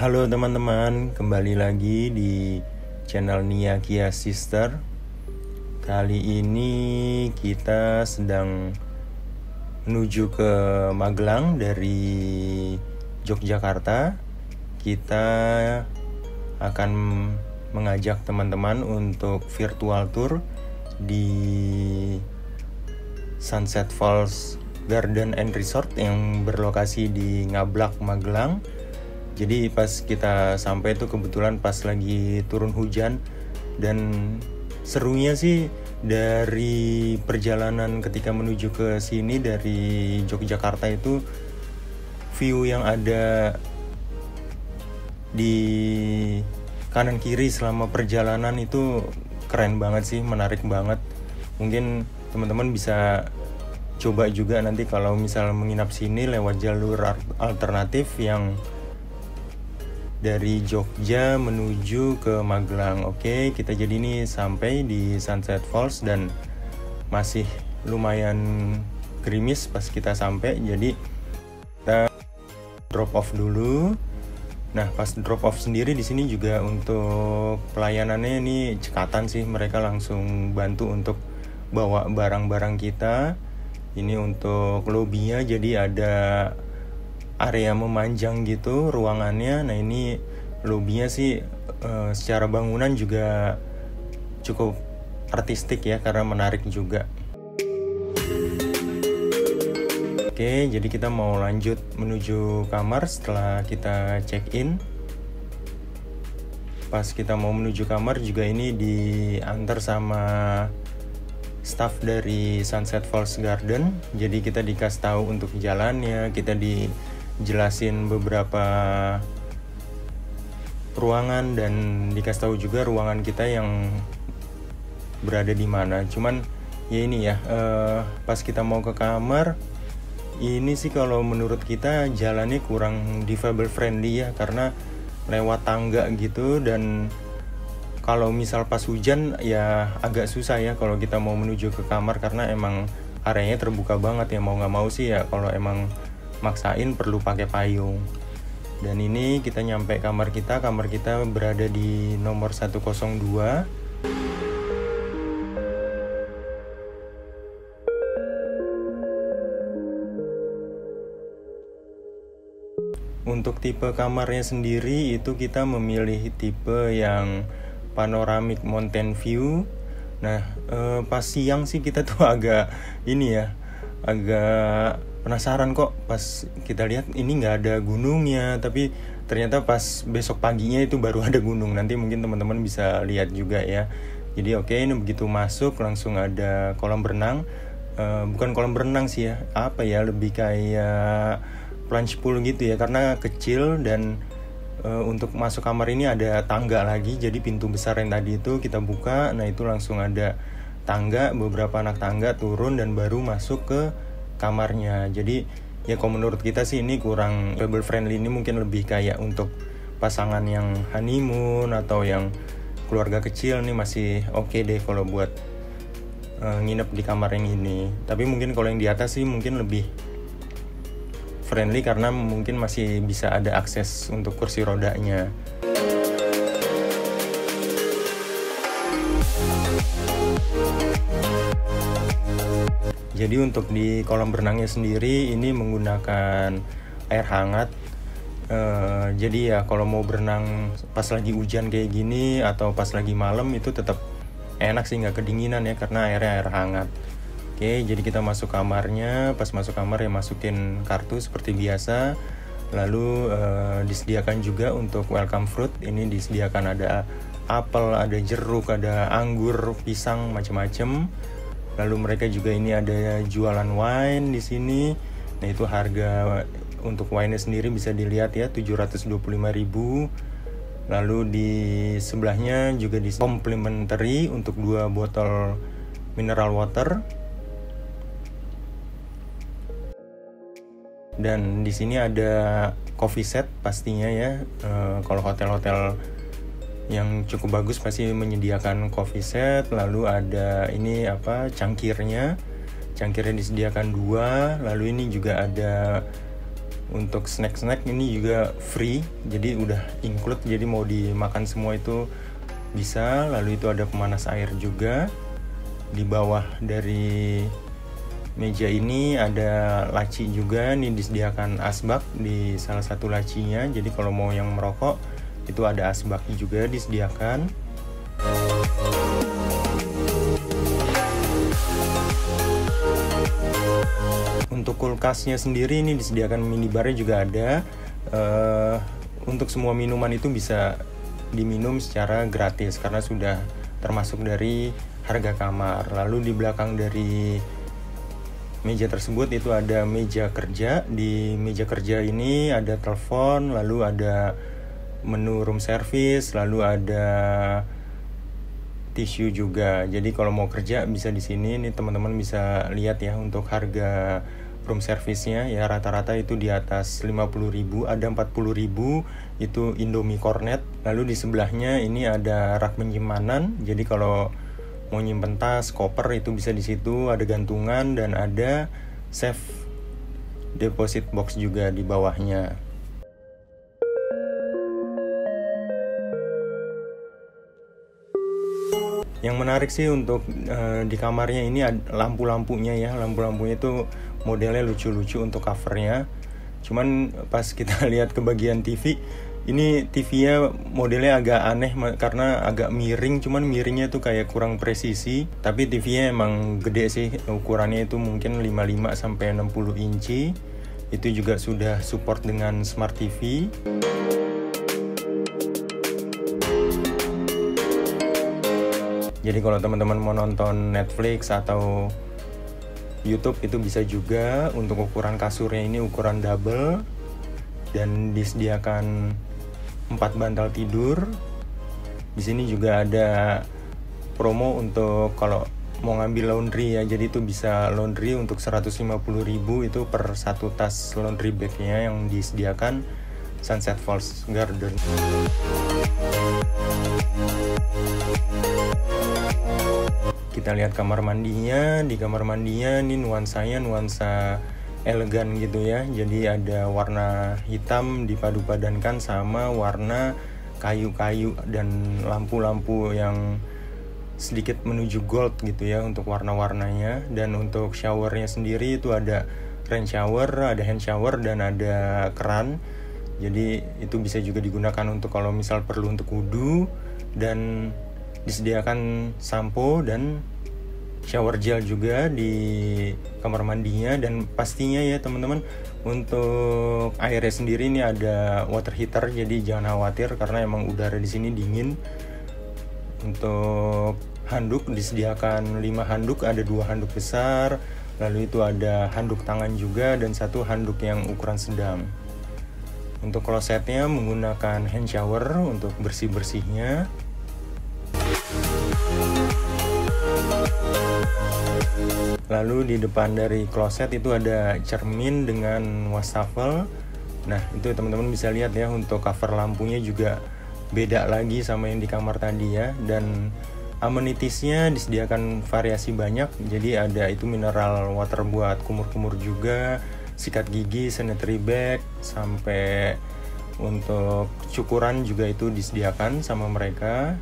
Halo teman-teman, kembali lagi di channel Nia Kia Sister. Kali ini kita sedang menuju ke Magelang dari Yogyakarta. Kita akan mengajak teman-teman untuk virtual tour di Sunset Falls Garden and Resort yang berlokasi di Ngablak, Magelang. Jadi pas kita sampai tuh kebetulan pas lagi turun hujan, dan serunya sih dari perjalanan ketika menuju ke sini dari Yogyakarta itu view yang ada di kanan kiri selama perjalanan itu keren banget sih, menarik banget. Mungkin teman-teman bisa coba juga nanti kalau misal menginap sini lewat jalur alternatif yang dari Jogja menuju ke Magelang. Oke, kita jadi ini sampai di Sunset Falls dan masih lumayan gerimis pas kita sampai. Jadi kita drop off dulu. Nah, pas drop off sendiri di sini juga untuk pelayanannya ini cekatan sih, mereka langsung bantu untuk bawa barang-barang kita. Ini untuk lobbynya, jadi ada area memanjang gitu ruangannya. Nah ini lobbynya sih secara bangunan juga cukup artistik ya, karena menarik juga. Oke, jadi kita mau lanjut menuju kamar setelah kita check in. Pas kita mau menuju kamar juga ini diantar sama staff dari Sunset Falls Garden. Jadi kita dikasih tahu untuk jalannya, kita dijelasin beberapa ruangan dan dikasih tahu juga ruangan kita yang berada di mana. Cuman ya ini ya, pas kita mau ke kamar ini sih kalau menurut kita jalannya kurang disable friendly ya, karena lewat tangga gitu, dan kalau misal pas hujan ya agak susah ya kalau kita mau menuju ke kamar, karena emang areanya terbuka banget ya. Mau nggak mau sih ya kalau emang maksain perlu pakai payung. Dan ini kita nyampe kamar kita berada di nomor 102. Untuk tipe kamarnya sendiri itu kita memilih tipe yang panoramic mountain view. Nah pas siang sih kita tuh agak penasaran kok pas kita lihat ini nggak ada gunungnya, tapi ternyata pas besok paginya itu baru ada gunung. Nanti mungkin teman-teman bisa lihat juga ya. Jadi oke, ini begitu masuk langsung ada kolam berenang. Bukan kolam berenang sih ya, lebih kayak plunge pool gitu ya, karena kecil. Dan untuk masuk kamar ini ada tangga lagi, jadi pintu besar yang tadi itu kita buka, nah itu langsung ada tangga, beberapa anak tangga turun dan baru masuk ke kamarnya. Jadi ya kalau menurut kita sih ini kurang family friendly, ini mungkin lebih kayak untuk pasangan yang honeymoon atau yang keluarga kecil nih masih oke deh kalau buat nginep di kamar yang ini. Tapi mungkin kalau yang di atas sih mungkin lebih friendly karena mungkin masih bisa ada akses untuk kursi rodanya. Jadi untuk di kolam berenangnya sendiri ini menggunakan air hangat. Jadi ya kalau mau berenang pas lagi hujan kayak gini atau pas lagi malam itu tetap enak sih, nggak kedinginan ya, karena airnya air hangat. Oke, jadi kita masuk kamarnya. Pas masuk kamar ya masukin kartu seperti biasa. Lalu disediakan juga untuk welcome fruit. Ini disediakan ada apel, ada jeruk, ada anggur, pisang, macam-macam. Lalu mereka juga ini ada jualan wine di sini. Nah itu harga untuk wine-nya sendiri bisa dilihat ya, 725.000. Lalu di sebelahnya juga di complimentary untuk 2 botol mineral water. Dan di sini ada coffee set pastinya ya. Kalau hotel-hotel yang cukup bagus pasti menyediakan coffee set. Lalu ada ini cangkirnya disediakan 2. Lalu ini juga ada Untuk snack-snack ini juga free, jadi udah include, jadi mau dimakan semua itu bisa. Lalu itu ada pemanas air juga. Di bawah dari meja ini ada laci juga, ini disediakan asbak di salah satu lacinya. Jadi kalau mau yang merokok itu ada asbaknya juga disediakan. Untuk kulkasnya sendiri ini disediakan minibarnya juga ada. Untuk semua minuman itu bisa diminum secara gratis karena sudah termasuk dari harga kamar. Lalu di belakang dari meja tersebut itu ada meja kerja. Di meja kerja ini ada telepon, lalu ada menu room service, lalu ada tisu juga. Jadi kalau mau kerja bisa di sini. Nih teman-teman bisa lihat ya untuk harga room service-nya ya, rata-rata itu di atas 50.000, ada 40.000 itu Indomie Cornet. Lalu di sebelahnya ini ada rak penyimpanan. Jadi kalau mau nyimpen tas, koper itu bisa di situ, ada gantungan dan ada safe deposit box juga di bawahnya. Yang menarik sih untuk di kamarnya ini lampu-lampunya ya. Lampu-lampunya itu modelnya lucu-lucu untuk covernya. Cuman pas kita lihat ke bagian TV, ini TV-nya modelnya agak aneh karena agak miring. Cuman miringnya tuh kayak kurang presisi. Tapi TV-nya emang gede sih. Ukurannya itu mungkin 55 sampai 60 inci. Itu juga sudah support dengan Smart TV. Jadi kalau teman-teman mau nonton Netflix atau YouTube itu bisa juga. Untuk ukuran kasurnya ini ukuran double dan disediakan 4 bantal tidur. Di sini juga ada promo untuk kalau mau ngambil laundry ya. Jadi itu bisa laundry untuk 150.000 itu per satu tas laundry bagnya yang disediakan Sunset Falls Garden. Kita lihat kamar mandinya. Di kamar mandinya ini nuansanya nuansa elegan gitu ya. Jadi ada warna hitam dipadu-padankan sama warna kayu-kayu dan lampu-lampu yang sedikit menuju gold gitu ya untuk warna-warnanya. Dan untuk showernya sendiri itu ada rain shower, ada hand shower dan ada keran. Jadi itu bisa juga digunakan untuk kalau misal perlu untuk wudu. Dan disediakan sampo dan shower gel juga di kamar mandinya. Dan pastinya ya teman-teman, untuk airnya sendiri ini ada water heater, jadi jangan khawatir karena emang udara di sini dingin. Untuk handuk disediakan 5 handuk, ada 2 handuk besar, lalu itu ada handuk tangan juga dan 1 handuk yang ukuran sedang. Untuk klosetnya menggunakan hand shower untuk bersih-bersihnya. Lalu di depan dari kloset itu ada cermin dengan wastafel. Nah itu teman-teman bisa lihat ya, untuk cover lampunya juga beda lagi sama yang di kamar tadi ya. Dan amenitiesnya disediakan variasi banyak. Jadi ada itu mineral water buat kumur-kumur juga, sikat gigi, sanitary bag, sampai untuk cukuran juga itu disediakan sama mereka.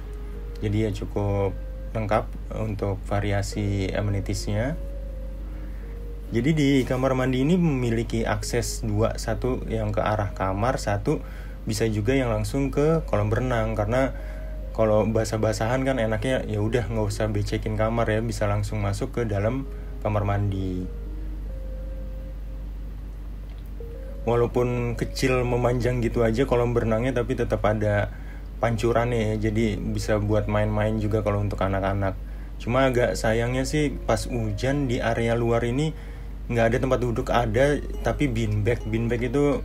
Jadi ya cukup lengkap untuk variasi amenitiesnya. Jadi di kamar mandi ini memiliki akses 2, satu yang ke arah kamar, satu bisa juga yang langsung ke kolam berenang. Karena kalau basah-basahan kan enaknya ya udah nggak usah becekin kamar ya, bisa langsung masuk ke dalam kamar mandi. Walaupun kecil memanjang gitu aja kolam berenangnya, tapi tetap ada pancurannya ya, jadi bisa buat main-main juga kalau untuk anak-anak. Cuma agak sayangnya sih pas hujan di area luar ini nggak ada tempat duduk, ada tapi beanbag itu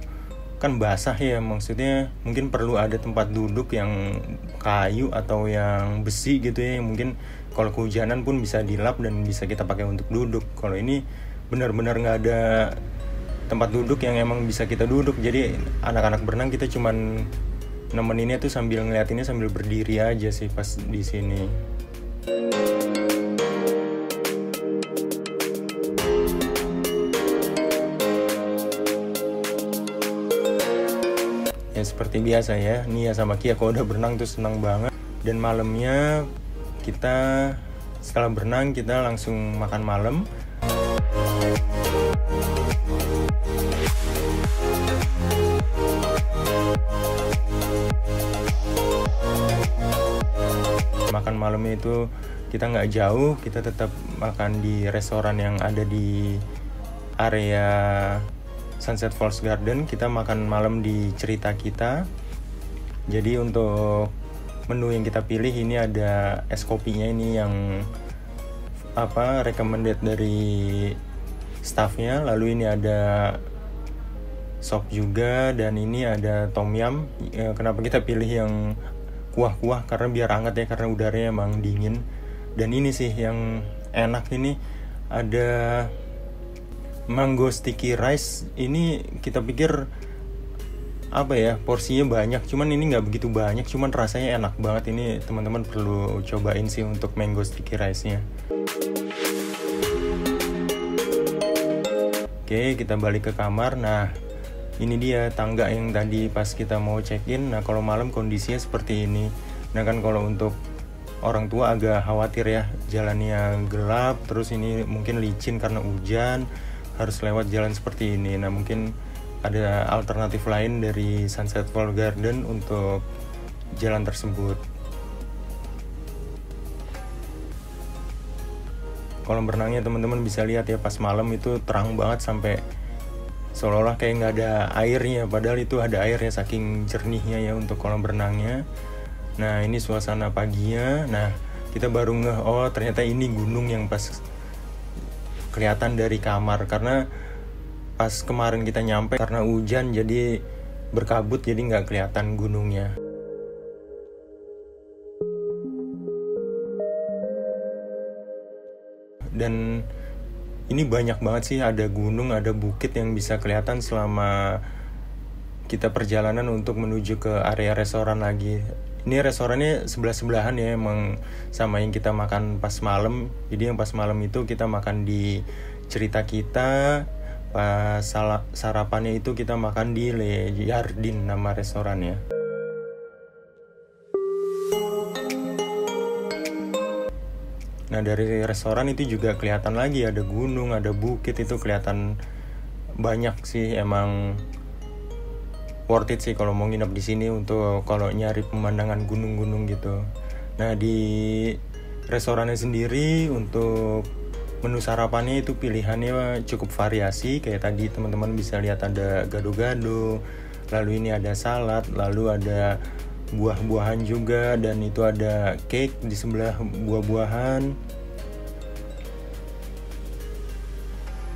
kan basah ya, maksudnya mungkin perlu ada tempat duduk yang kayu atau yang besi gitu ya, yang mungkin kalau kehujanan pun bisa dilap dan bisa kita pakai untuk duduk. Kalau ini benar-benar nggak ada tempat duduk yang emang bisa kita duduk, jadi anak-anak berenang kita cuman nemeninnya tuh sambil ngeliatinnya sambil berdiri aja sih pas di sini. seperti biasa ya, Nia sama Kia kalau udah berenang tuh senang banget. Dan malamnya kita setelah berenang kita langsung makan malam. Makan malamnya itu kita nggak jauh, kita tetap makan di restoran yang ada di area Sunset Falls Garden. Kita makan malam di Cerita Kita. Jadi untuk menu yang kita pilih ini ada es kopinya ini yang recommended dari staffnya. Lalu ini ada sop juga, dan ini ada tom yum. Kenapa kita pilih yang kuah-kuah? Karena biar hangat ya, karena udaranya emang dingin. Dan ini sih yang enak, ini ada mango sticky rice. Ini kita pikir porsinya banyak, cuman ini nggak begitu banyak, cuman rasanya enak banget. Ini teman-teman perlu cobain sih untuk mango sticky rice-nya. Oke, kita balik ke kamar. Nah, ini dia tangga yang tadi pas kita mau check-in. Nah, kalau malam kondisinya seperti ini. Nah kan kalau untuk orang tua agak khawatir ya, jalannya gelap, terus ini mungkin licin karena hujan, harus lewat jalan seperti ini. Nah mungkin ada alternatif lain dari Sunset Falls Garden untuk jalan tersebut. Kolam berenangnya teman-teman bisa lihat ya, pas malam itu terang banget sampai seolah-olah kayak nggak ada airnya, padahal itu ada airnya saking jernihnya ya untuk kolam berenangnya. Nah ini suasana paginya. Nah kita baru ngeh, oh ternyata ini gunung yang pas kelihatan dari kamar, karena pas kemarin kita nyampe karena hujan jadi berkabut, jadi nggak kelihatan gunungnya. Dan ini banyak banget sih, ada gunung, ada bukit yang bisa kelihatan selama kita perjalanan untuk menuju ke area restoran lagi. Ini restorannya sebelah-sebelahan ya, emang sama yang kita makan pas malam. Jadi yang pas malam itu kita makan di Cerita Kita, pas sarapannya itu kita makan di Le Jardin nama restorannya. Nah dari restoran itu juga kelihatan lagi ada gunung, ada bukit, itu kelihatan banyak sih. Emang worth it sih kalau mau nginep di sini untuk kalau nyari pemandangan gunung-gunung gitu. Nah di restorannya sendiri untuk menu sarapannya itu pilihannya cukup variasi. Kayak tadi teman-teman bisa lihat ada gado-gado, lalu ini ada salad, lalu ada buah-buahan juga, dan itu ada cake di sebelah buah-buahan.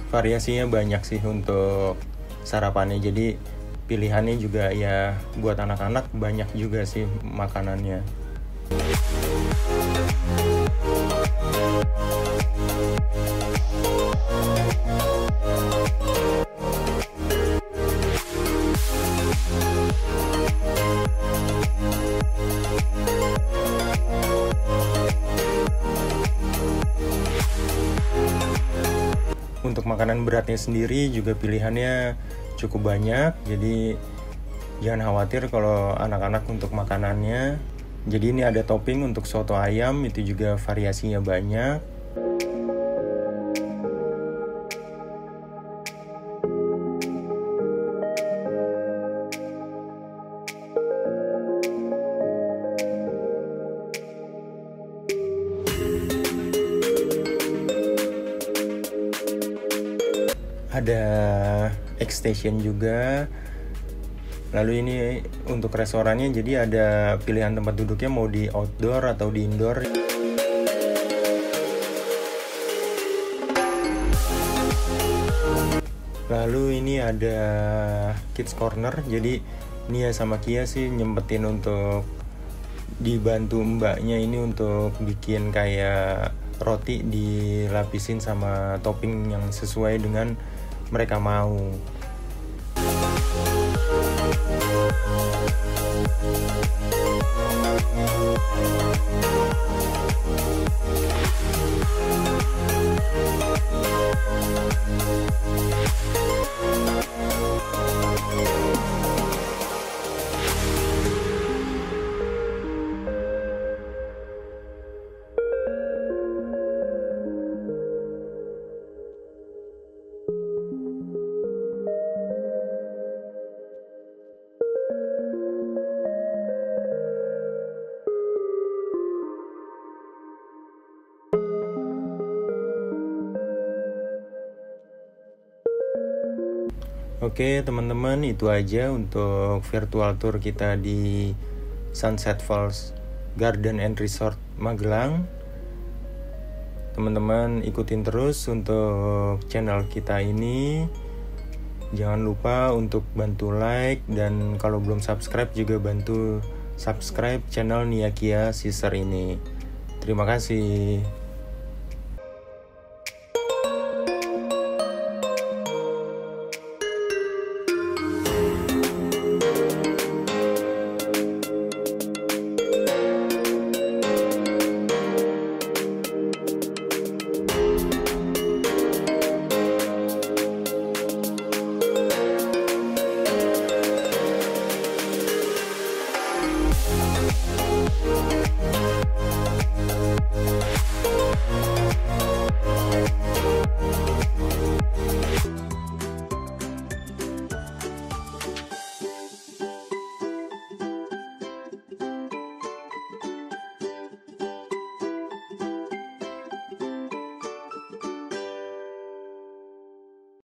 Variasinya banyak sih untuk sarapannya, jadi pilihannya juga ya buat anak-anak banyak juga sih makanannya. Untuk makanan beratnya sendiri juga pilihannya cukup banyak, jadi jangan khawatir kalau anak-anak untuk makanannya. Jadi ini ada topping untuk soto ayam, itu juga variasinya banyak. Ada X-Station juga. Lalu ini untuk restorannya, jadi ada pilihan tempat duduknya mau di outdoor atau di indoor. Lalu ini ada Kids Corner, jadi Nia sama Kia sih nyempetin untuk dibantu mbaknya ini untuk bikin kayak roti dilapisin sama topping yang sesuai dengan mereka mau. Oke teman-teman, itu aja untuk virtual tour kita di Sunset Falls Garden and Resort Magelang. Teman-teman ikutin terus untuk channel kita ini. Jangan lupa untuk bantu like, dan kalau belum subscribe juga bantu subscribe channel Niakia Sister ini. Terima kasih.